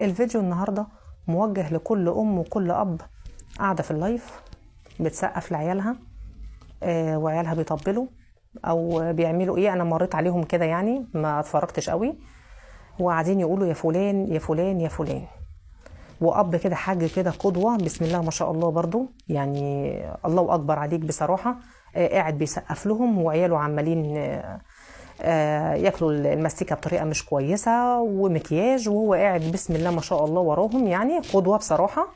الفيديو النهاردة موجه لكل أم وكل أب قاعدة في اللايف بتسقف لعيالها، وعيالها بيطبلوا أو بيعملوا إيه. أنا مريت عليهم كده يعني، ما اتفرجتش قوي، وقاعدين يقولوا يا فلان يا فلان يا فلان. وأب كده حاج كده قدوة، بسم الله ما شاء الله برضو، يعني الله أكبر عليك بصراحة. قاعد بيسقف لهم وعياله عمالين ياكلوا المستيكه بطريقه مش كويسه ومكياج، وهو قاعد بسم الله ما شاء الله وراهم، يعني قدوه بصراحه.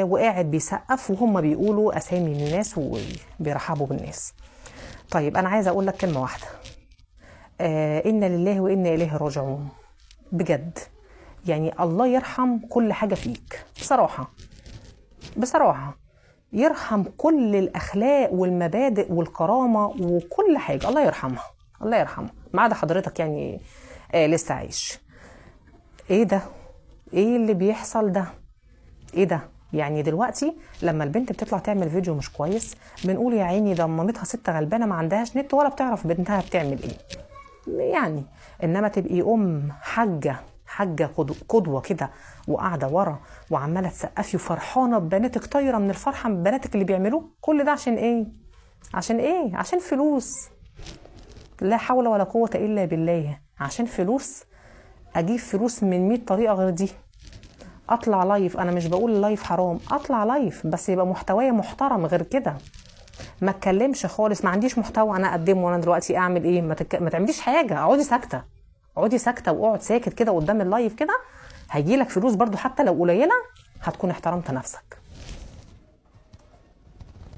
وقاعد بيسقف وهم بيقولوا اسامي من الناس وبيرحبوا بالناس. طيب انا عايزه اقول لك كلمه واحده، انا لله وانا اليه راجعون. بجد يعني الله يرحم كل حاجه فيك بصراحه يرحم كل الاخلاق والمبادئ والكرامه وكل حاجه، الله يرحمها ما عدا حضرتك يعني لسه عايش. ايه ده؟ ايه اللي بيحصل ده؟ ايه ده؟ يعني دلوقتي لما البنت بتطلع تعمل فيديو مش كويس بنقول يا عيني ده مامتها ست غلبانه ما عندهاش نت ولا بتعرف بنتها بتعمل ايه يعني. انما تبقي حاجه قدوه كده وقاعده ورا وعماله تسقفي وفرحانه ببناتك، طايره من الفرحه من بناتك اللي بيعملوه كل ده عشان ايه؟ عشان فلوس. لا حول ولا قوه الا بالله. عشان فلوس، اجيب فلوس من 100 طريقه غير دي. اطلع لايف، انا مش بقول اللايف حرام، اطلع لايف بس يبقى محتوايا محترم، غير كده ما اتكلمش خالص. ما عنديش محتوى انا اقدمه، وانا دلوقتي اعمل ايه؟ ما تعمليش حاجه، اقعدي ساكته واقعد ساكت كده قدام اللايف كده، هيجيلك فلوس برضو حتى لو قليله، هتكون احترمت نفسك.